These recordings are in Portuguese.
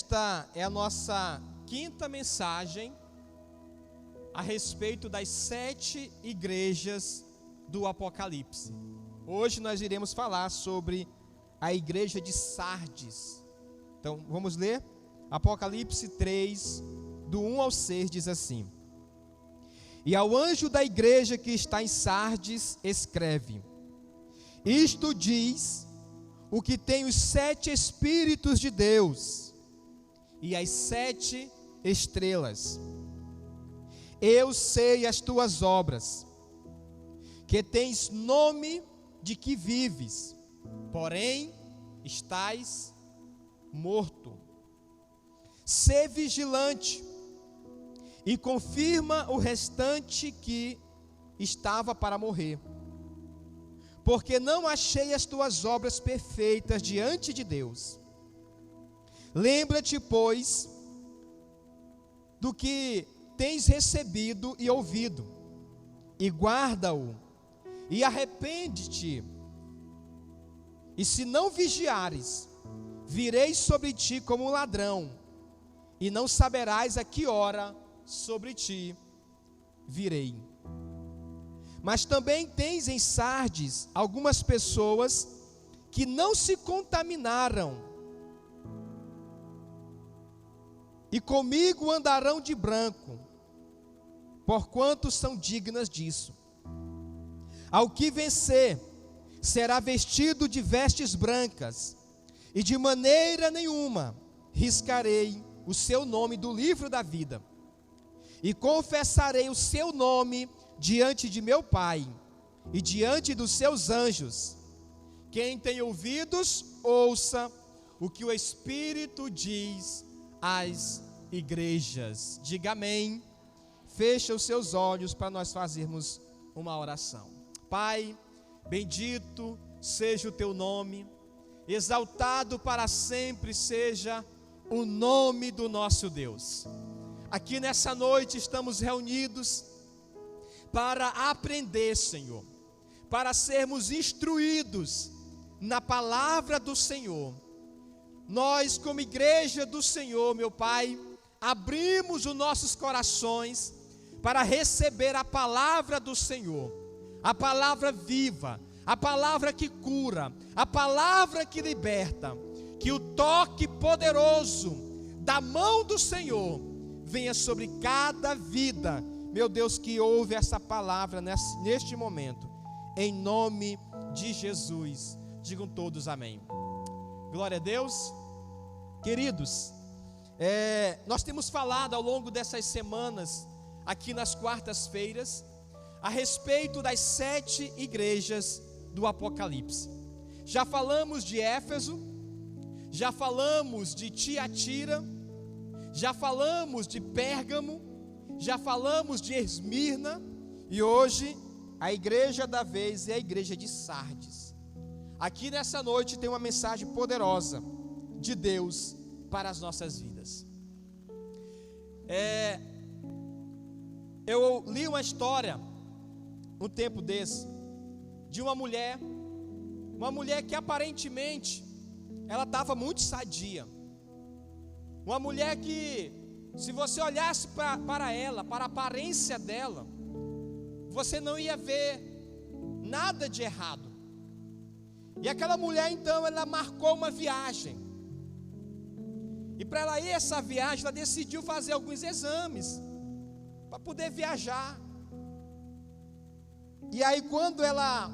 Esta é a nossa quinta mensagem a respeito das 7 igrejas do Apocalipse. Hoje nós iremos falar sobre a igreja de Sardes. Então, vamos ler? Apocalipse 3, do 1 ao 6, diz assim: E ao anjo da igreja que está em Sardes, escreve: Isto diz o que tem os 7 Espíritos de Deus e as 7 estrelas. Eu sei as tuas obras, que tens nome de que vives, porém estás morto. Sê vigilante e confirma o restante que estava para morrer, porque não achei as tuas obras perfeitas diante de Deus. Lembra-te, pois, do que tens recebido e ouvido, e guarda-o, e arrepende-te. E se não vigiares, virei sobre ti como um ladrão, e não saberás a que hora sobre ti virei. Mas também tens em Sardes algumas pessoas que não se contaminaram, e comigo andarão de branco, porquanto são dignas disso. Ao que vencer, será vestido de vestes brancas, e de maneira nenhuma riscarei o seu nome do livro da vida, e confessarei o seu nome diante de meu Pai e diante dos seus anjos. Quem tem ouvidos, ouça o que o Espírito diz às igrejas. Diga amém. Fecha os seus olhos para nós fazermos uma oração. Pai, bendito seja o teu nome, exaltado para sempre seja o nome do nosso Deus. Aqui nessa noite estamos reunidos para aprender, Senhor, para sermos instruídos na palavra do Senhor. Nós, como igreja do Senhor, meu Pai, abrimos os nossos corações para receber a palavra do Senhor, a palavra viva, a palavra que cura, a palavra que liberta. Que o toque poderoso da mão do Senhor venha sobre cada vida, meu Deus, que ouve essa palavra neste momento, em nome de Jesus. Digam todos amém. Glória a Deus. Queridos, nós temos falado ao longo dessas semanas, aqui nas quartas-feiras, a respeito das 7 igrejas do Apocalipse. Já falamos de Éfeso, já falamos de Tiatira, já falamos de Pérgamo, já falamos de Esmirna, e hoje a igreja da vez é a igreja de Sardes. Aqui nessa noite tem uma mensagem poderosa de Deus para as nossas vidas. Eu li uma história um tempo desse de uma mulher que aparentemente ela estava muito sadia, uma mulher que, se você olhasse para ela, para a aparência dela, você não ia ver nada de errado. E aquela mulher então, ela marcou uma viagem, e para ela ir essa viagem, ela decidiu fazer alguns exames, para poder viajar. E aí quando ela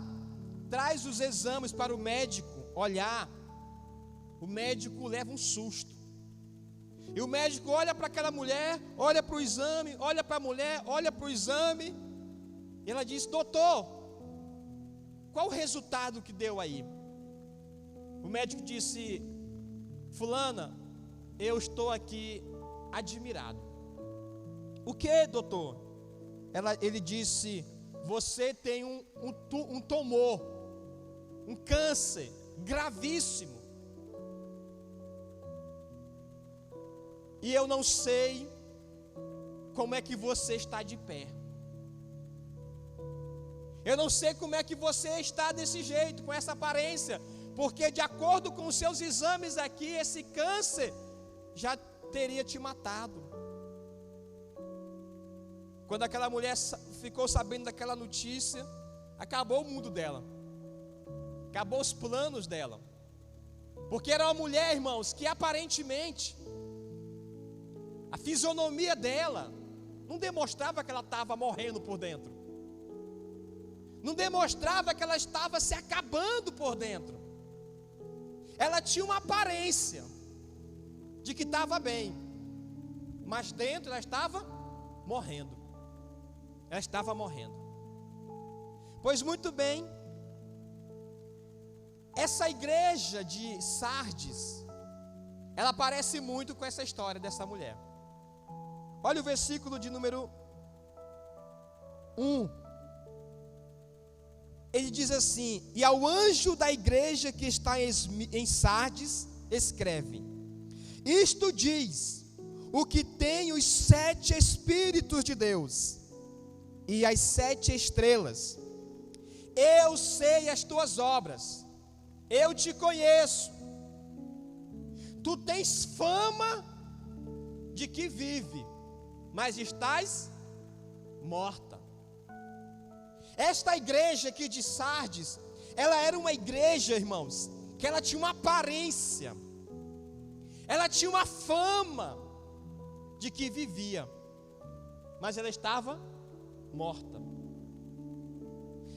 traz os exames para o médico olhar, o médico leva um susto. E o médico olha para aquela mulher, olha para o exame, olha para a mulher, olha para o exame, e ela diz: doutor, qual o resultado que deu aí? O médico disse: fulana, eu estou aqui admirado. O que, doutor? Ele disse: você tem um tumor, um câncer gravíssimo, e eu não sei como é que você está de pé. Eu não sei como é que você está desse jeito, com essa aparência, porque de acordo com os seus exames aqui, esse câncer já teria te matado. Quando aquela mulher ficou sabendo daquela notícia, acabou o mundo dela, acabou os planos dela, porque era uma mulher, irmãos, que aparentemente a fisionomia dela não demonstrava que ela estava morrendo por dentro, não demonstrava que ela estava se acabando por dentro. Ela tinha uma aparência de que estava bem, mas dentro ela estava morrendo. Ela estava morrendo. Pois muito bem, essa igreja de Sardes, ela parece muito com essa história dessa mulher. Olha o versículo de número 1. Ele diz assim: e ao anjo da igreja que está em Sardes, escreve: isto diz o que tem os 7 Espíritos de Deus e as 7 estrelas. Eu sei as tuas obras, eu te conheço. Tu tens fama de que vive, mas estás morta. Esta igreja aqui de Sardes, ela era uma igreja, irmãos, que ela tinha uma aparência, ela tinha uma fama de que vivia, mas ela estava morta.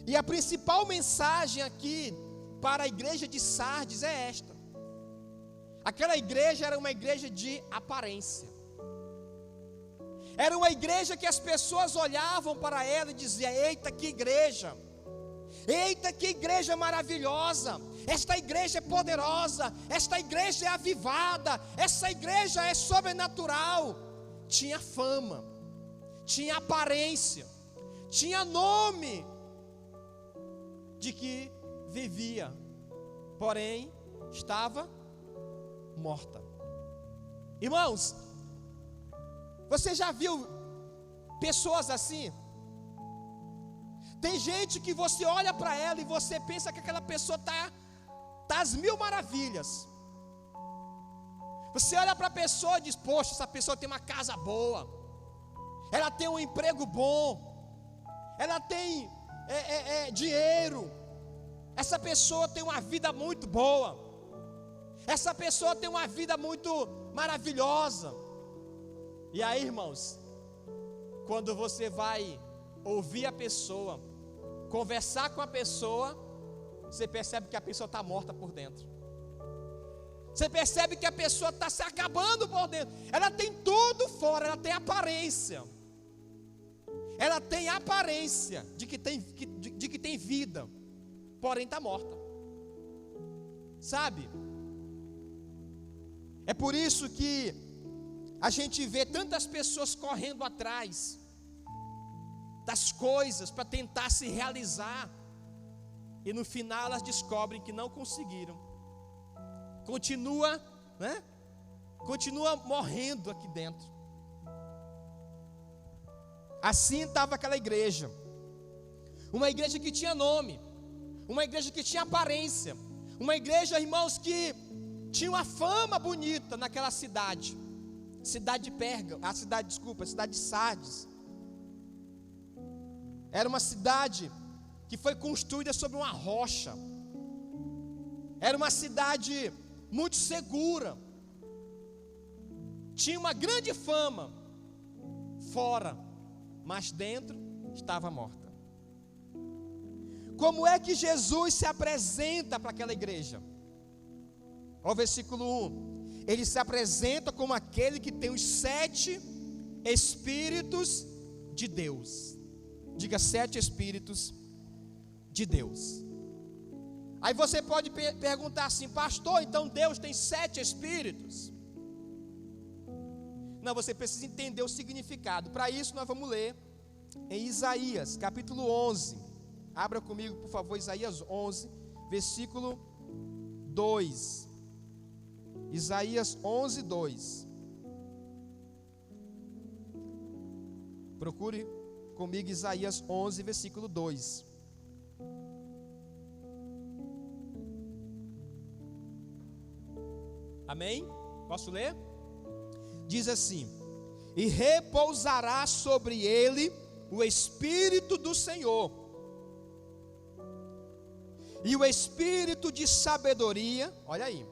E a principal mensagem aqui para a igreja de Sardes é esta: aquela igreja era uma igreja de aparência, era uma igreja que as pessoas olhavam para ela e diziam: eita, que igreja! Eita, que igreja maravilhosa! Esta igreja é poderosa, esta igreja é avivada, essa igreja é sobrenatural. Tinha fama, tinha aparência, tinha nome de que vivia, porém estava morta. Irmãos, você já viu pessoas assim? Tem gente que você olha para ela e você pensa que aquela pessoa está às mil maravilhas. Você olha para a pessoa e diz: poxa, essa pessoa tem uma casa boa, ela tem um emprego bom, ela tem dinheiro, essa pessoa tem uma vida muito boa, essa pessoa tem uma vida muito maravilhosa. E aí, irmãos, quando você vai ouvir a pessoa, conversar com a pessoa, você percebe que a pessoa está morta por dentro. Você percebe que a pessoa está se acabando por dentro. Ela tem tudo fora, ela tem aparência. Ela tem aparência de que tem vida, porém está morta. Sabe? É por isso que a gente vê tantas pessoas correndo atrás das coisas para tentar se realizar, e no final elas descobrem que não conseguiram. Continua morrendo aqui dentro. Assim estava aquela igreja, uma igreja que tinha nome, uma igreja que tinha aparência, uma igreja, irmãos, que tinha uma fama bonita naquela cidade de Sardes. Era uma cidade que foi construída sobre uma rocha, era uma cidade muito segura, tinha uma grande fama fora, mas dentro estava morta. Como é que Jesus se apresenta para aquela igreja? Olha o versículo 1. Ele se apresenta como aquele que tem os 7 Espíritos de Deus. Diga: 7 Espíritos de Deus. Aí você pode perguntar assim: pastor, então Deus tem 7 Espíritos? Não, você precisa entender o significado. Para isso nós vamos ler em Isaías, capítulo 11. Abra comigo, por favor, Isaías 11, versículo 2. Isaías 11, 2. Procure comigo Isaías 11, versículo 2. Amém? Posso ler? diz assim: e repousará sobre ele o Espírito do Senhor, e o Espírito de sabedoria, olha aí,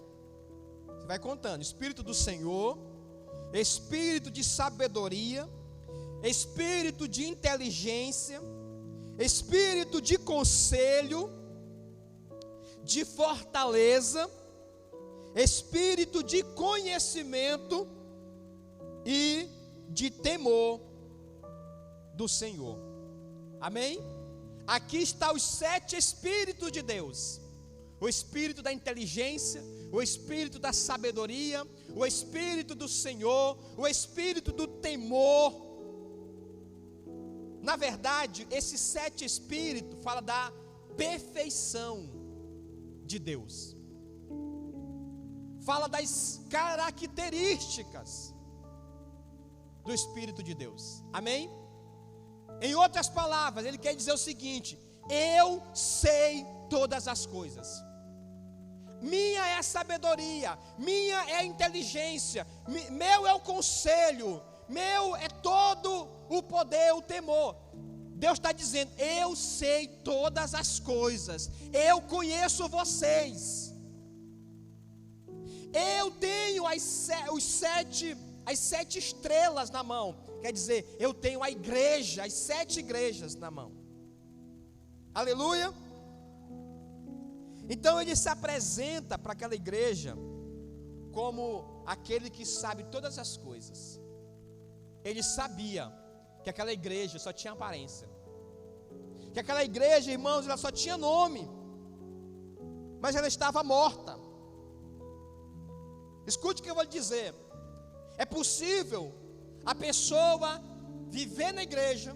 você vai contando, Espírito do Senhor, Espírito de sabedoria, Espírito de inteligência, Espírito de conselho, de fortaleza, Espírito de conhecimento e de temor do Senhor. Amém? Aqui está os 7 Espíritos de Deus: o Espírito da inteligência, o Espírito da sabedoria, o Espírito do Senhor, o Espírito do temor. Na verdade, esses 7 Espíritos falam da perfeição de Deus, fala das características do Espírito de Deus. Amém? Em outras palavras, ele quer dizer o seguinte: eu sei todas as coisas. Minha é a sabedoria, minha é a inteligência, meu é o conselho, meu é todo o poder, o temor. Deus está dizendo: eu sei todas as coisas, eu conheço vocês, eu tenho as 7 estrelas na mão. Quer dizer, eu tenho a igreja, as 7 igrejas na mão. Aleluia. Então ele se apresenta para aquela igreja como aquele que sabe todas as coisas. Ele sabia que aquela igreja só tinha aparência, que aquela igreja, irmãos, ela só tinha nome, mas ela estava morta. Escute o que eu vou lhe dizer: é possível a pessoa viver na igreja,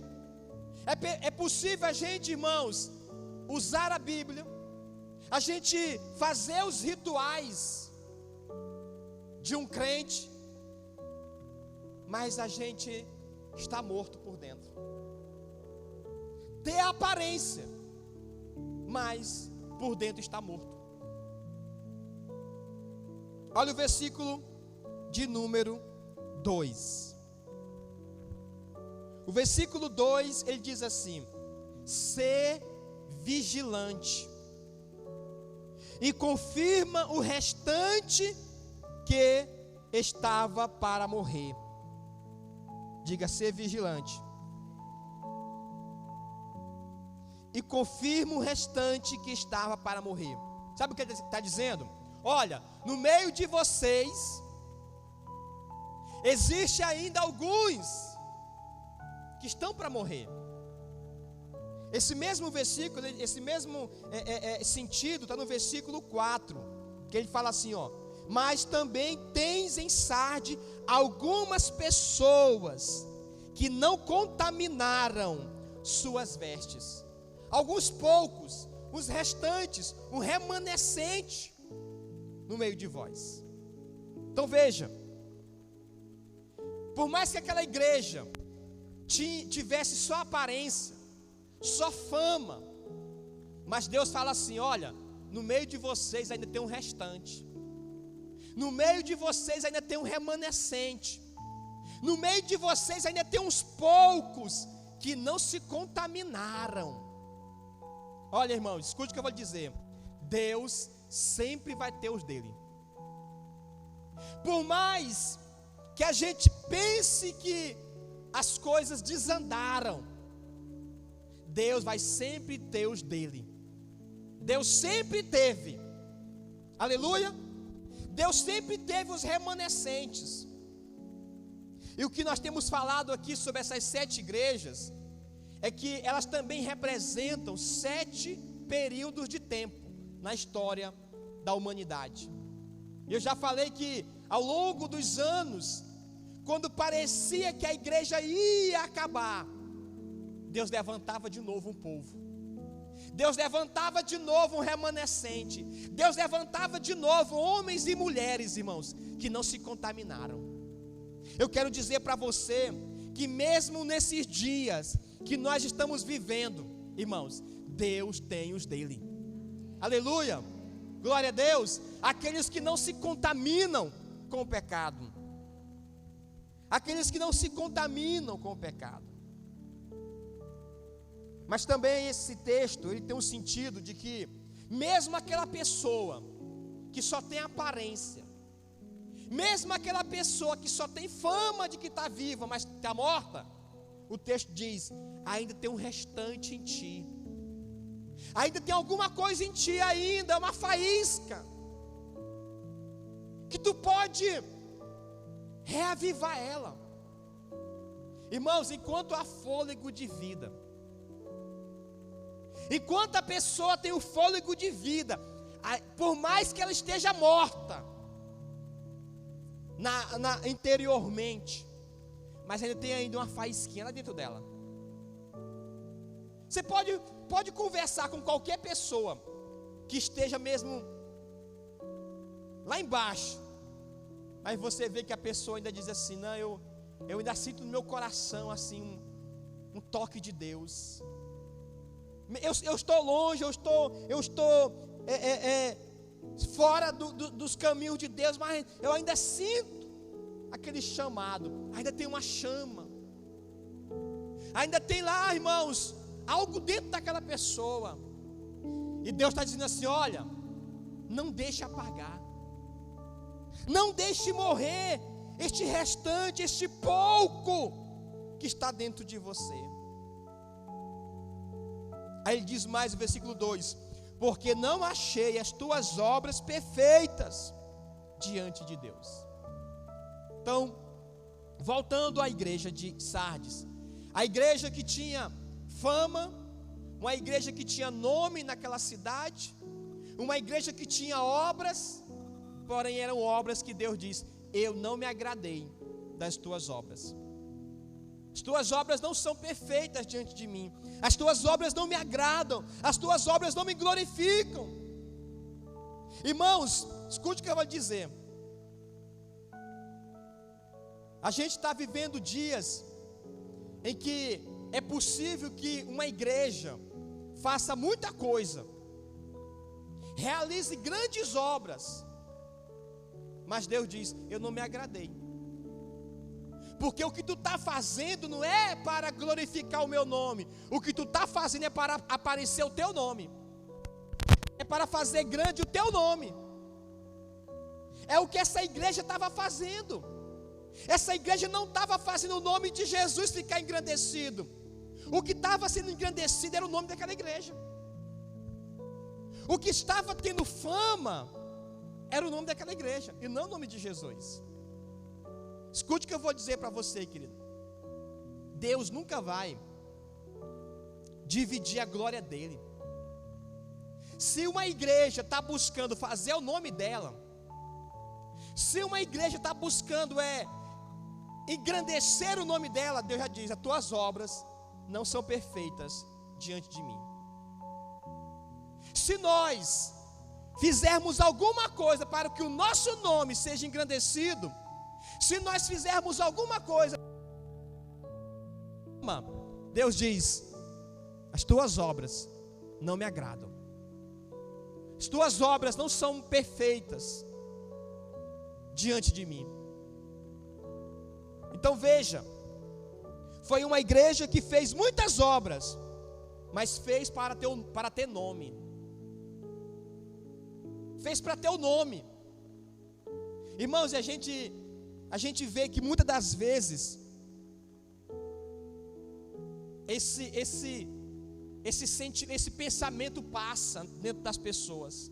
é possível a gente, irmãos, usar a Bíblia, a gente fazer os rituais de um crente, mas a gente está morto por dentro. Ter a aparência, mas por dentro está morto. Olha o versículo de número 2. O versículo 2, ele diz assim: sê vigilante e confirma o restante que estava para morrer. Diga: ser vigilante e confirma o restante que estava para morrer. Sabe o que ele está dizendo? Olha, no meio de vocês existe ainda alguns que estão para morrer. Esse mesmo versículo, esse mesmo sentido está no versículo 4, que ele fala assim, ó: mas também tens em Sarde algumas pessoas que não contaminaram suas vestes. Alguns poucos, os restantes, um remanescente no meio de vós. Então veja, por mais que aquela igreja tivesse só aparência, só fama, mas Deus fala assim: olha, no meio de vocês ainda tem um restante, no meio de vocês ainda tem um remanescente, no meio de vocês ainda tem uns poucos que não se contaminaram. Olha, irmão, escute o que eu vou lhe dizer: Deus sempre vai ter os dele. Por mais que a gente pense que as coisas desandaram, Deus vai sempre ter os dele. Deus sempre teve, aleluia, Deus sempre teve os remanescentes. E o que nós temos falado aqui sobre essas 7 igrejas é que elas também representam 7 períodos de tempo na história da humanidade. Eu já falei que ao longo dos anos, quando parecia que a igreja ia acabar, Deus levantava de novo um povo, Deus levantava de novo um remanescente, Deus levantava de novo homens e mulheres, irmãos, que não se contaminaram. Eu quero dizer para você que mesmo nesses dias que nós estamos vivendo, irmãos, Deus tem os dele. Aleluia, glória a Deus. Aqueles que não se contaminam com o pecado. aqueles que não se contaminam com o pecado. Mas também esse texto, ele tem um sentido de que mesmo aquela pessoa que só tem aparência, mesmo aquela pessoa que só tem fama de que está viva, mas está morta, o texto diz, ainda tem um restante em ti, ainda tem alguma coisa em ti ainda, uma faísca, que tu pode reavivar ela. Irmãos, enquanto há fôlego de vida, enquanto a pessoa tem o fôlego de vida, por mais que ela esteja morta interiormente, mas ainda tem ainda uma faísquinha lá dentro dela. Você pode conversar com qualquer pessoa que esteja mesmo lá embaixo, mas você vê que a pessoa ainda diz assim, não, eu ainda sinto no meu coração assim um toque de Deus. Eu estou longe, eu estou fora dos caminhos de Deus, mas eu ainda sinto aquele chamado, ainda tem uma chama, ainda tem lá, irmãos, algo dentro daquela pessoa, e Deus está dizendo assim, olha, não deixe apagar, não deixe morrer este restante, este pouco que está dentro de você. Aí ele diz mais no versículo 2, porque não achei as tuas obras perfeitas diante de Deus. Então, voltando à igreja de Sardes, a igreja que tinha fama, uma igreja que tinha nome naquela cidade, uma igreja que tinha obras, porém eram obras que Deus diz, eu não me agradei das tuas obras. As tuas obras não são perfeitas diante de mim, as tuas obras não me agradam, as tuas obras não me glorificam. Irmãos, escute o que eu vou dizer. A gente está vivendo dias em que é possível que uma igreja faça muita coisa, realize grandes obras, mas Deus diz, eu não me agradei. Porque o que tu está fazendo não é para glorificar o meu nome, o que tu está fazendo é para aparecer o teu nome, é para fazer grande o teu nome. É o que essa igreja estava fazendo. Essa igreja não estava fazendo o nome de Jesus ficar engrandecido. O que estava sendo engrandecido era o nome daquela igreja. O que estava tendo fama era o nome daquela igreja e não o nome de Jesus. Escute o que eu vou dizer para você, querido. Deus nunca vai dividir a glória dele. Se uma igreja está buscando fazer o nome dela, se uma igreja está buscando engrandecer o nome dela, Deus já diz, as tuas obras não são perfeitas diante de mim. Se nós fizermos alguma coisa para que o nosso nome seja engrandecido, se nós fizermos alguma coisa, Deus diz, as tuas obras não me agradam, as tuas obras não são perfeitas diante de mim. Então veja, foi uma igreja que fez muitas obras, mas fez para ter nome, fez para ter o nome. Irmãos, e a gente vê que muitas das vezes esse pensamento passa dentro das pessoas,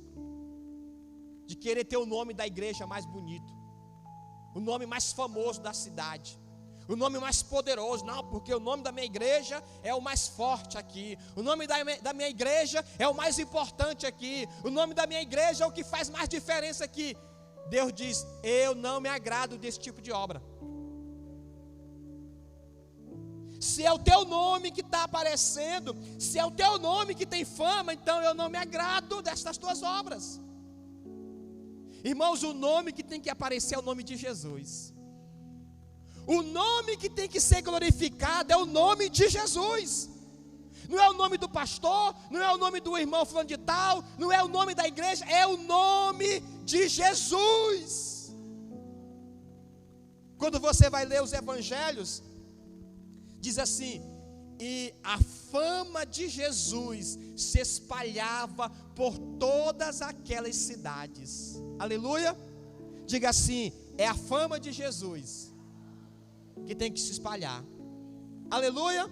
de querer ter o nome da igreja mais bonito, o nome mais famoso da cidade, o nome mais poderoso. Não, porque o nome da minha igreja é o mais forte aqui, o nome da minha igreja é o mais importante aqui, o nome da minha igreja é o que faz mais diferença aqui. Deus diz, eu não me agrado desse tipo de obra. Se é o teu nome que está aparecendo, se é o teu nome que tem fama, então eu não me agrado dessas tuas obras. Irmãos, o nome que tem que aparecer é o nome de Jesus. O nome que tem que ser glorificado é o nome de Jesus. Não é o nome do pastor, não é o nome do irmão fulano de tal, não é o nome da igreja, é o nome de Jesus. Quando você vai ler os evangelhos, diz assim: e a fama de Jesus se espalhava por todas aquelas cidades. Aleluia. Diga assim: é a fama de Jesus que tem que se espalhar. Aleluia.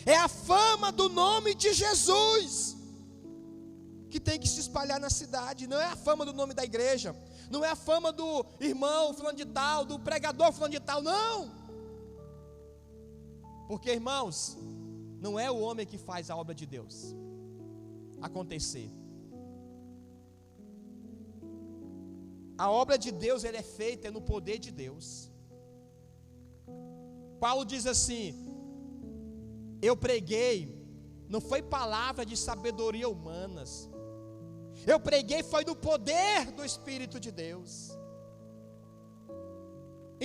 É a fama do nome de Jesus que tem que se espalhar na cidade. Não é a fama do nome da igreja, não é a fama do irmão fulano de tal, do pregador fulano de tal, não. Porque, irmãos, não é o homem que faz a obra de Deus acontecer. A obra de Deus, ela é feita no poder de Deus. Paulo diz assim: eu preguei, não foi palavra de sabedoria humanas, eu preguei foi do poder do Espírito de Deus.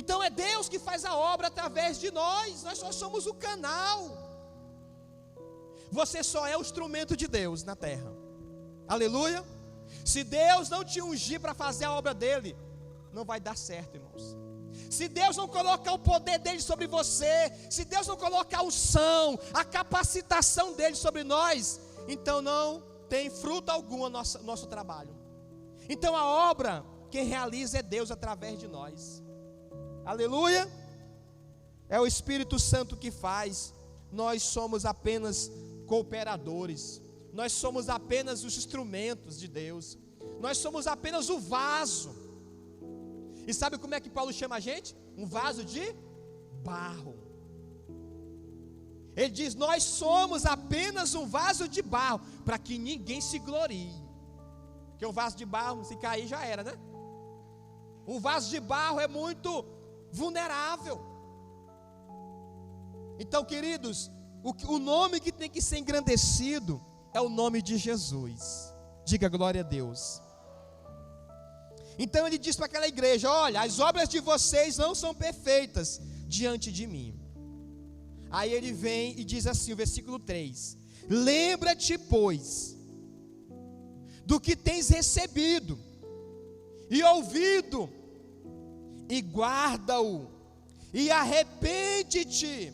Então é Deus que faz a obra através de nós só somos o canal. Você só é o instrumento de Deus na terra. Aleluia. Se Deus não te ungir para fazer a obra dele, não vai dar certo, irmãos. Se Deus não colocar o poder dele sobre você, se Deus não colocar a unção, a capacitação dele sobre nós, então não tem fruto algum nosso trabalho. Então a obra, quem realiza é Deus através de nós. Aleluia. É o Espírito Santo que faz. Nós somos apenas cooperadores. Nós somos apenas os instrumentos de Deus. Nós somos apenas o vaso. E sabe como é que Paulo chama a gente? Um vaso de barro. Ele diz: nós somos apenas um vaso de barro, para que ninguém se glorie. Porque um vaso de barro, se cair já era, né? Um vaso de barro é muito vulnerável. Então, queridos, o nome que tem que ser engrandecido é o nome de Jesus. Diga glória a Deus. Então ele diz para aquela igreja: olha, as obras de vocês não são perfeitas diante de mim. Aí ele vem e diz assim, o versículo 3: lembra-te, pois, do que tens recebido e ouvido, e guarda-o, e arrepende-te.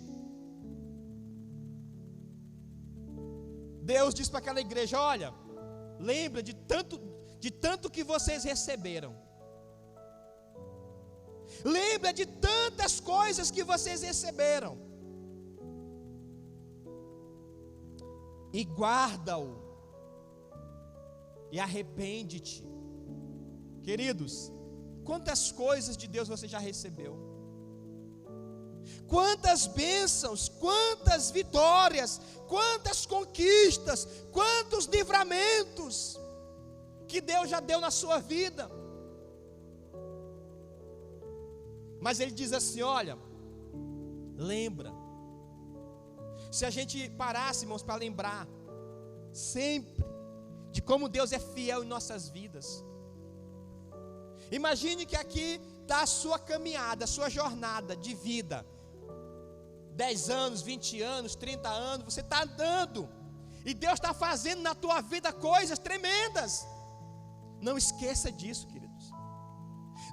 Deus diz para aquela igreja: olha, lembra de tanto que vocês receberam. Lembra de tantas coisas que vocês receberam. E guarda-o. E arrepende-te. Queridos, quantas coisas de Deus você já recebeu? Quantas bênçãos, quantas vitórias, quantas conquistas, quantos livramentos que Deus já deu na sua vida. Mas ele diz assim: olha, lembra. Se a gente parasse, irmãos, para lembrar sempre de como Deus é fiel em nossas vidas. Imagine que aqui está a sua caminhada, a sua jornada de vida. 10 anos, 20 anos, 30 anos, você está andando. E Deus está fazendo na tua vida coisas tremendas. Não esqueça disso, queridos.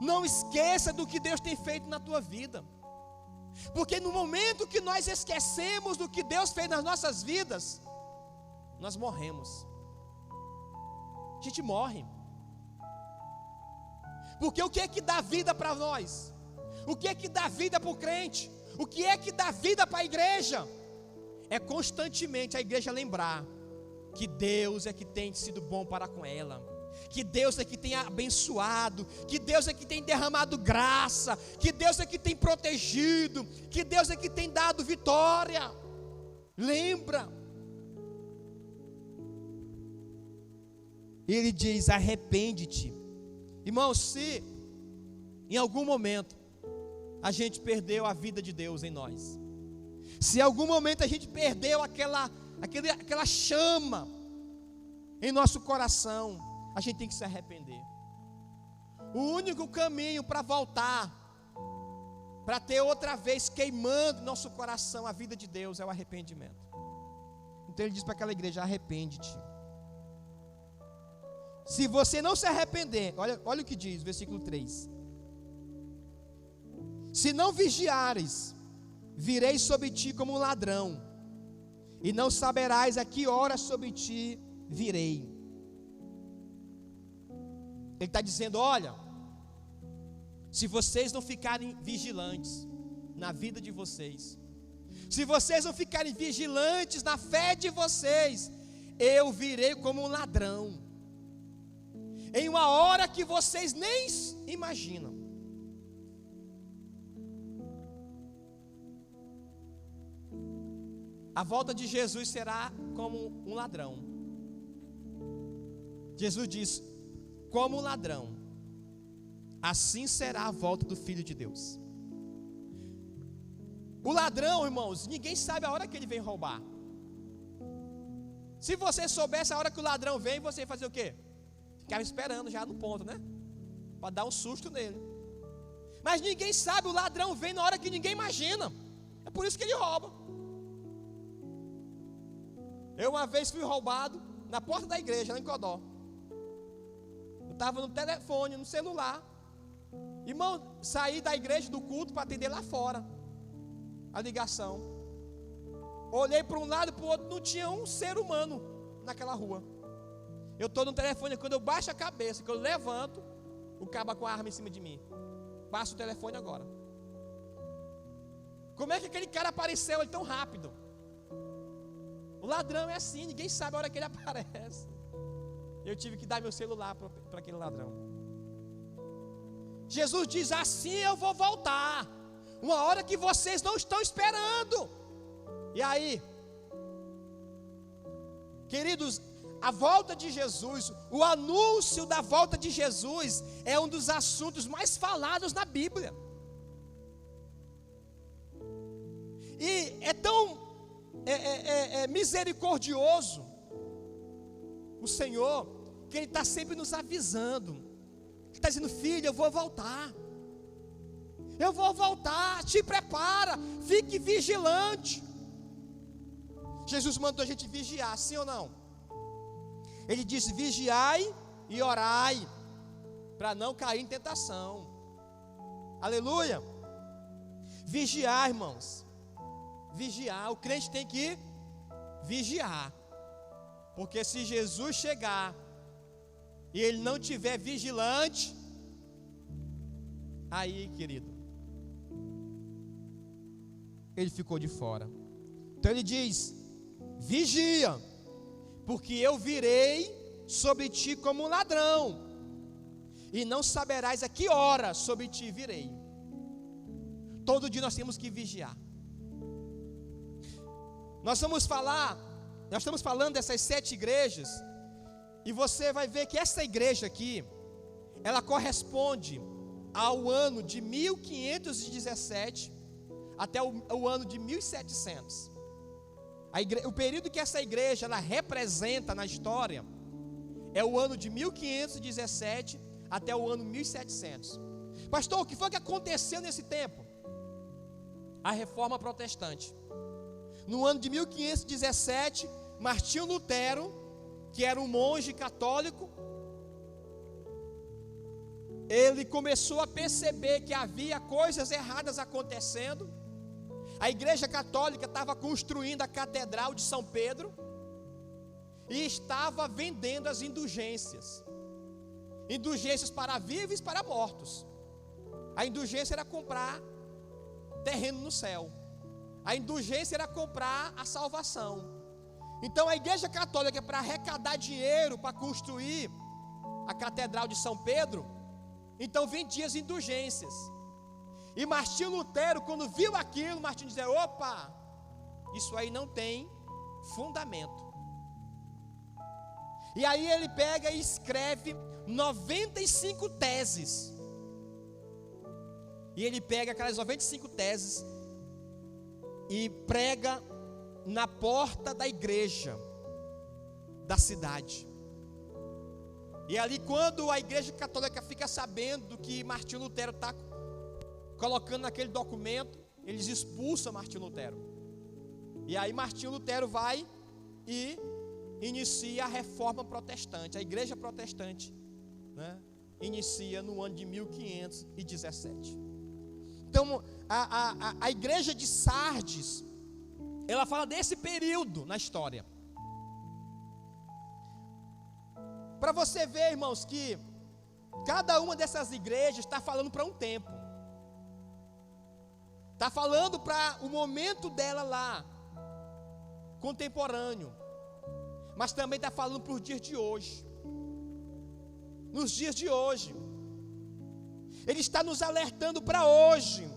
Não esqueça do que Deus tem feito na tua vida. Porque no momento que nós esquecemos do que Deus fez nas nossas vidas, nós morremos. A gente morre. Porque o que é que dá vida para nós? O que é que dá vida para o crente? O que é que dá vida para a igreja? É constantemente a igreja lembrar que Deus é que tem sido bom para com ela, que Deus é que tem abençoado, que Deus é que tem derramado graça, que Deus é que tem protegido, que Deus é que tem dado vitória. Lembra? Ele diz: arrepende-te. Irmãos, se em algum momento a gente perdeu a vida de Deus em nós, se em algum momento a gente perdeu aquela chama em nosso coração, a gente tem que se arrepender. O único caminho para voltar, para ter outra vez queimando nosso coração a vida de Deus, é o arrependimento. Então ele diz para aquela igreja: arrepende-te. Se você não se arrepender, olha o que diz, versículo 3: Se não vigiares, virei sobre ti como um ladrão, e não saberás a que hora sobre ti virei. Ele está dizendo: olha, se vocês não ficarem vigilantes na vida de vocês, se vocês não ficarem vigilantes na fé de vocês, eu virei como um ladrão, em uma hora que vocês nem imaginam. A volta de Jesus será como um ladrão. Jesus diz: como um ladrão, assim será a volta do Filho de Deus. O ladrão, irmãos, ninguém sabe a hora que ele vem roubar. Se você soubesse a hora que o ladrão vem, você ia fazer o quê? Ficava esperando já no ponto, né? Para dar um susto nele. Mas ninguém sabe, o ladrão vem na hora que ninguém imagina. É por isso que ele rouba. Eu uma vez fui roubado na porta da igreja, lá em Codó. Eu estava no telefone, no celular. Irmão, saí da igreja, do culto, para atender lá fora a ligação. Olhei para um lado e para o outro, não tinha um ser humano naquela rua. Eu estou no telefone, quando eu baixo a cabeça, que eu levanto, o cabo com a arma em cima de mim. Passa o telefone agora. Como é que aquele cara apareceu ali tão rápido? O ladrão é assim, ninguém sabe a hora que ele aparece. Eu tive que dar meu celular para aquele ladrão. Jesus diz: assim eu vou voltar, uma hora que vocês não estão esperando. E aí, queridos, a volta de Jesus, o anúncio da volta de Jesus é um dos assuntos mais falados na Bíblia. E é tão misericordioso o Senhor, que Ele está sempre nos avisando. Ele está dizendo: filho, eu vou voltar. Eu vou voltar, te prepara, fique vigilante. Jesus mandou a gente vigiar, sim ou não? Ele disse: vigiai e orai, para não cair em tentação. Aleluia. Vigiar, irmãos. Vigiar, o crente tem que vigiar. Porque se Jesus chegar e ele não tiver vigilante, aí, querido, ele ficou de fora. Então ele diz: vigia, porque eu virei sobre ti como um ladrão, e não saberás a que hora sobre ti virei. Todo dia nós temos que vigiar. Nós estamos falando dessas 7 igrejas, e você vai ver que essa igreja aqui, ela corresponde ao ano de 1517 até o ano de 1700. O período que essa igreja ela representa na história é o ano de 1517 até o ano 1700. Pastor, o que foi que aconteceu nesse tempo? A Reforma Protestante. No ano de 1517, Martinho Lutero, que era um monge católico, ele começou a perceber que havia coisas erradas acontecendo. A igreja católica estava construindo a catedral de São Pedro e estava vendendo as indulgências para vivos e para mortos. A indulgência era comprar terreno no céu. A indulgência era comprar a salvação. Então a igreja católica, para arrecadar dinheiro para construir a catedral de São Pedro, então vendia as indulgências. E Martinho Lutero, quando viu aquilo, Martinho dizia: opa, isso aí não tem fundamento. E aí ele pega e escreve 95 teses. E ele pega aquelas 95 teses e prega na porta da igreja da cidade. E ali, quando a igreja católica fica sabendo que Martinho Lutero está colocando naquele documento, eles expulsam Martinho Lutero. E aí Martinho Lutero vai e inicia a Reforma Protestante. A igreja protestante, né, inicia no ano de 1517. Então, a igreja de Sardes, ela fala desse período na história. Para você ver, irmãos, que cada uma dessas igrejas está falando para um tempo. Está falando para o momento dela lá, contemporâneo. Mas também está falando para os dias de hoje. Nos dias de hoje. Ele está nos alertando para hoje.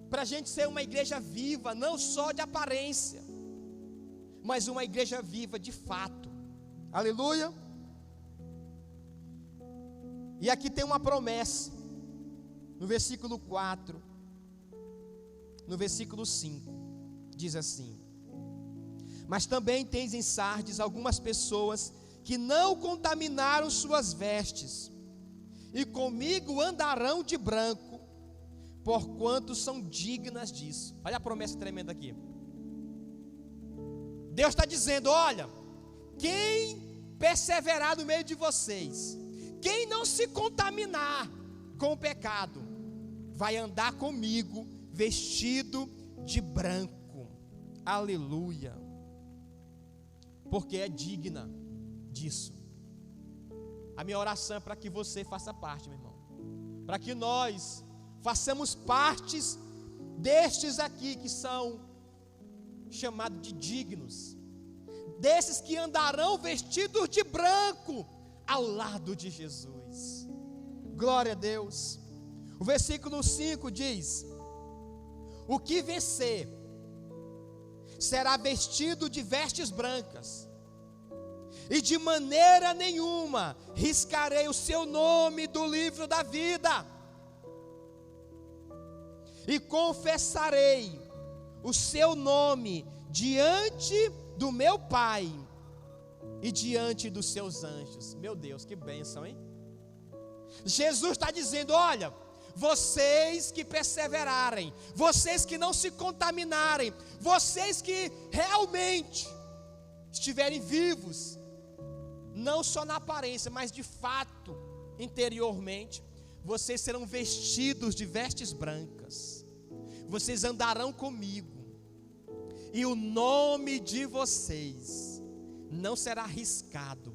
Para a gente ser uma igreja viva, não só de aparência, mas uma igreja viva de fato. Aleluia. E aqui tem uma promessa. No versículo 4. No versículo 5. Diz assim: mas também tens em Sardes algumas pessoas que não contaminaram suas vestes, e comigo andarão de branco, porquanto são dignas disso. Olha a promessa tremenda aqui. Deus está dizendo: olha, quem perseverar no meio de vocês, quem não se contaminar com o pecado, vai andar comigo vestido de branco. Aleluia. Porque é digna disso. A minha oração é para que você faça parte, meu irmão. Para que nós façamos partes destes aqui que são chamados de dignos. Desses que andarão vestidos de branco ao lado de Jesus. Glória a Deus. O versículo 5 diz: o que vencer será vestido de vestes brancas, e de maneira nenhuma riscarei o seu nome do livro da vida, e confessarei o seu nome diante do meu Pai e diante dos seus anjos. Meu Deus, que bênção, hein? Jesus está dizendo: olha, vocês que perseverarem, vocês que não se contaminarem, vocês que realmente estiverem vivos, não só na aparência, mas de fato, interiormente, vocês serão vestidos de vestes brancas, vocês andarão comigo, e o nome de vocês não será riscado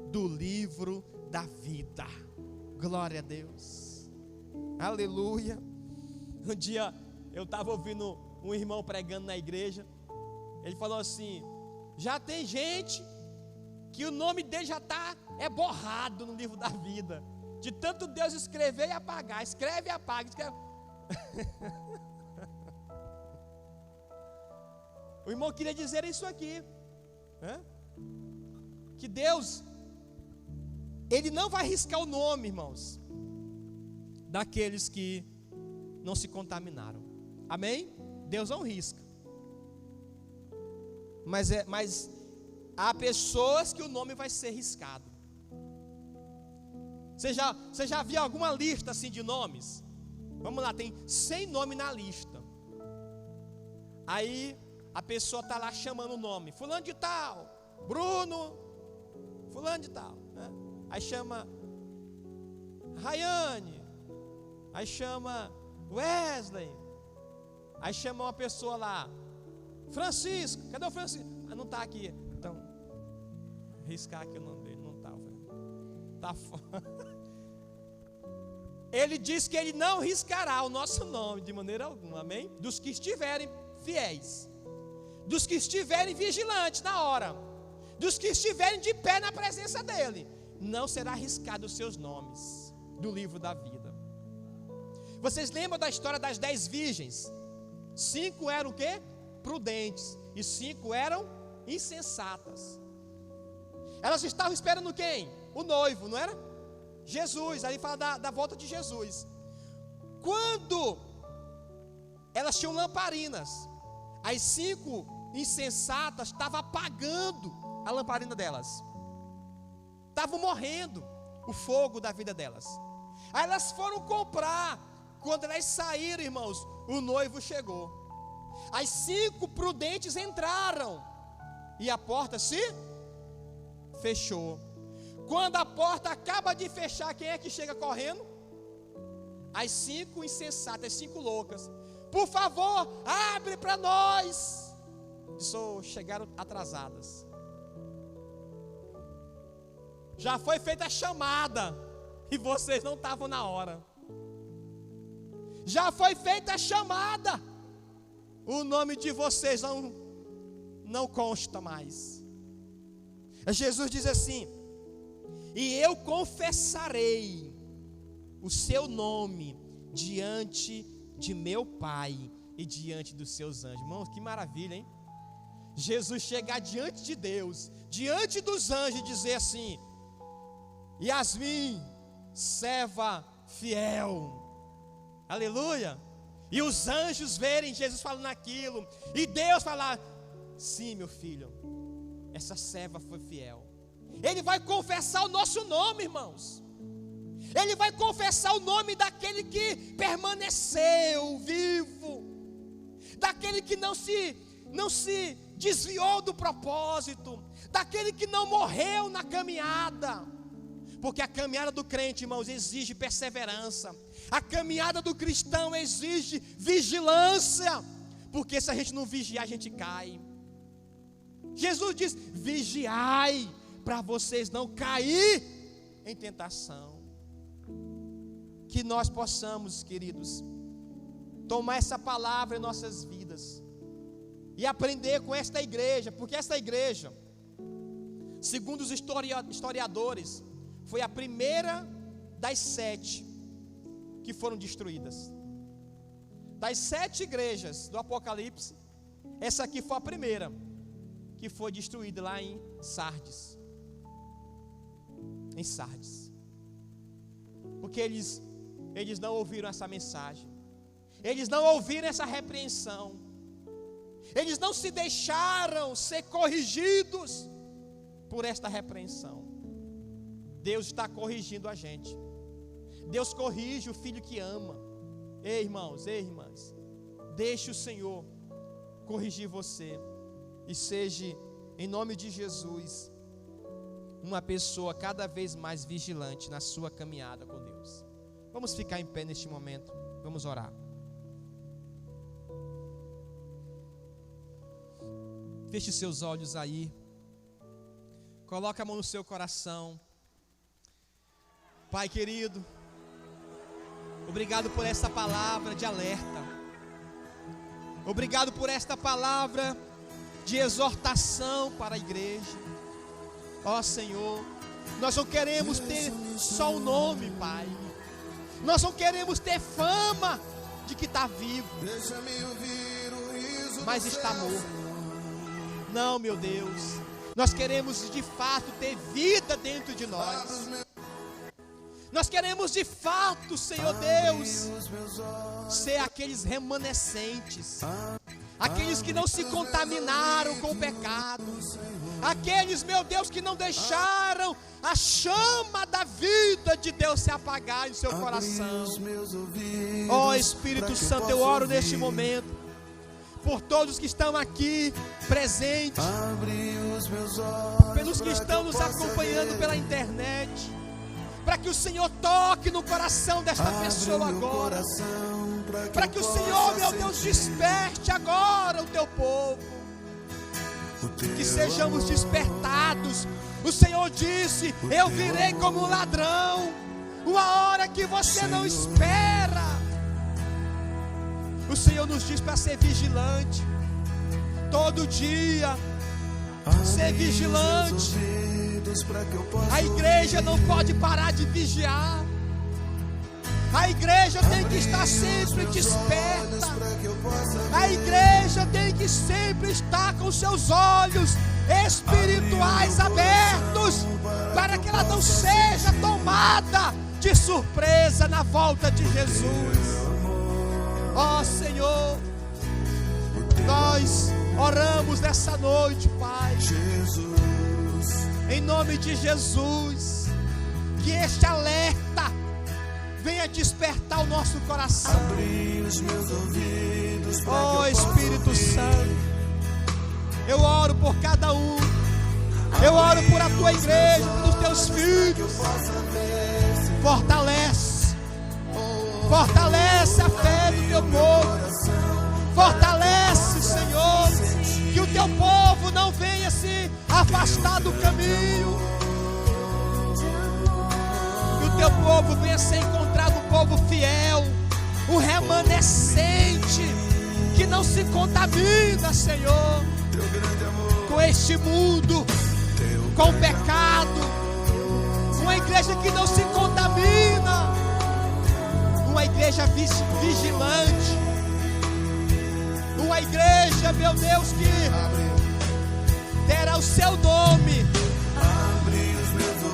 do livro da vida. Glória a Deus. Aleluia. Um dia eu estava ouvindo um irmão pregando na igreja. Ele falou assim: já tem gente que o nome dele já é borrado no livro da vida, de tanto Deus escrever e apagar. Escreve e apaga, escreve. O irmão queria dizer isso aqui, que Deus, Ele não vai riscar o nome, irmãos, daqueles que não se contaminaram. Amém? Deus não risca. Mas há pessoas que o nome vai ser riscado. Você já viu alguma lista assim de nomes? Vamos lá, tem 100 nomes na lista. Aí a pessoa está lá chamando o nome: fulano de tal, Bruno, fulano de tal, né? Aí chama Rayane, aí chama Wesley, aí chama uma pessoa lá, Francisco. Cadê o Francisco? Ah, não está aqui. Então, riscar aqui o nome dele. Não está. Está fora. Ele diz que Ele não riscará o nosso nome de maneira alguma, amém? Dos que estiverem fiéis, dos que estiverem vigilantes na hora, dos que estiverem de pé na presença dEle, não será riscado os seus nomes do livro da vida. Vocês lembram da história das 10 virgens? 5 eram o quê? Prudentes, e 5 eram insensatas. Elas estavam esperando quem? O noivo, não era? Jesus. Aí fala da volta de Jesus. Quando elas tinham lamparinas, as 5 insensatas estavam apagando a lamparina delas, estavam morrendo o fogo da vida delas. Aí elas foram comprar. Quando elas saíram, irmãos, o noivo chegou. As 5 prudentes entraram e a porta se fechou. Quando a porta acaba de fechar, quem é que chega correndo? as 5 insensatas, as 5 loucas: por favor, abre para nós. Só chegaram atrasadas. Já foi feita a chamada e vocês não estavam na hora. Já foi feita a chamada, o nome de vocês não consta mais. Jesus diz assim: e eu confessarei o seu nome diante de meu Pai e diante dos seus anjos. Irmãos, que maravilha, hein? Jesus chegar diante de Deus, diante dos anjos, e dizer assim: Yasmin, serva fiel. Aleluia. E os anjos verem Jesus falando aquilo, e Deus falar: sim, meu filho, essa serva foi fiel. Ele vai confessar o nosso nome, irmãos. Ele vai confessar o nome daquele que permaneceu vivo, daquele que não se desviou do propósito, daquele que não morreu na caminhada. Porque a caminhada do crente, irmãos, exige perseverança. A caminhada do cristão exige vigilância. Porque se a gente não vigiar, a gente cai. Jesus diz: vigiai, para vocês não cair em tentação. Que nós possamos, queridos, tomar essa palavra em nossas vidas e aprender com esta igreja. Porque esta igreja, segundo os historiadores, foi a primeira das 7 que foram destruídas. Das 7 igrejas do Apocalipse, essa aqui foi a primeira que foi destruída lá em Sardes. Em Sardes. Porque eles não ouviram essa mensagem. Eles não ouviram essa repreensão. Eles não se deixaram ser corrigidos por esta repreensão. Deus está corrigindo a gente. Deus corrige o filho que ama. Ei, irmãos, ei, irmãs, deixe o Senhor corrigir você. E seja, em nome de Jesus, uma pessoa cada vez mais vigilante na sua caminhada com Deus. Vamos ficar em pé neste momento. Vamos orar. Feche seus olhos aí. Coloque a mão no seu coração. Pai querido, obrigado por essa palavra de alerta. Obrigado por esta palavra de exortação para a igreja. Ó Senhor, nós não queremos ter só o nome, Pai. Nós não queremos ter fama de que está vivo, mas está morto. Não, meu Deus, nós queremos de fato ter vida dentro de nós. Nós queremos de fato, Senhor Deus, ser aqueles remanescentes, aqueles que não se contaminaram com o pecado, aqueles, meu Deus, que não deixaram a chama da vida de Deus se apagar em seu coração. Ó Espírito Santo, eu oro neste momento por todos que estão aqui presentes, pelos que estão nos acompanhando pela internet, para que o Senhor toque no coração desta pessoa agora, para que o Senhor, meu Deus, desperte agora o teu povo, que sejamos despertados. O Senhor disse: eu virei como um ladrão, uma hora que você não espera. O Senhor nos diz para ser vigilante, todo dia, ser vigilante. A igreja não pode parar de vigiar. A igreja tem que estar sempre desperta. A igreja tem que sempre estar com seus olhos espirituais abertos, para que ela não seja tomada de surpresa na volta de Jesus. Ó Senhor, nós oramos nessa noite, Pai, em nome de Jesus, que este alerta venha despertar o nosso coração. Ó Espírito Santo, eu oro por cada um, eu oro por a tua igreja, pelos teus filhos. Fortalece, Fortalece a fé do teu povo. Fortalece, Senhor, que o teu povo não venha se afastar do caminho. Que o teu povo venha ser encontrado um povo fiel, um remanescente, que não se contamina, Senhor, com este mundo, com o pecado. Uma igreja que não se contamina, uma igreja vigilante, uma igreja, meu Deus, que terá o seu nome,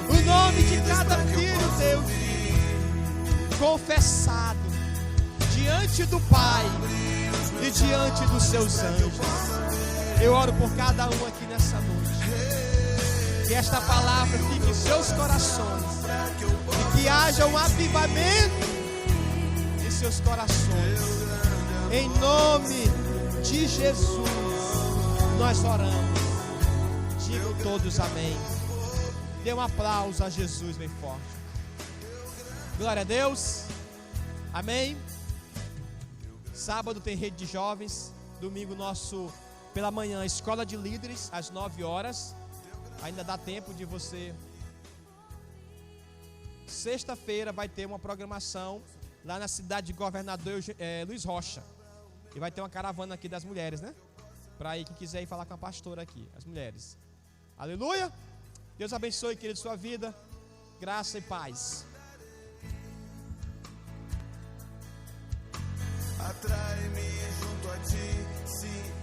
o nome de cada filho, Deus, confessado diante do Pai e diante dos seus anjos. Eu oro por cada um aqui nessa noite, que esta palavra fique em seus corações e que haja um avivamento em seus corações. Em nome de Jesus nós oramos. Digam todos amém. Dê um aplauso a Jesus bem forte. Glória a Deus. Amém. Sábado tem rede de jovens. Domingo nosso pela manhã, escola de líderes às 9 horas. Ainda dá tempo de você. Sexta-feira vai ter uma programação lá na cidade de Governador Luiz Rocha. E vai ter uma caravana aqui das mulheres, né? Para aí quem quiser ir falar com a pastora aqui, as mulheres. Aleluia! Deus abençoe, querido, sua vida. Graça e paz. Atrai-me junto a ti, sim.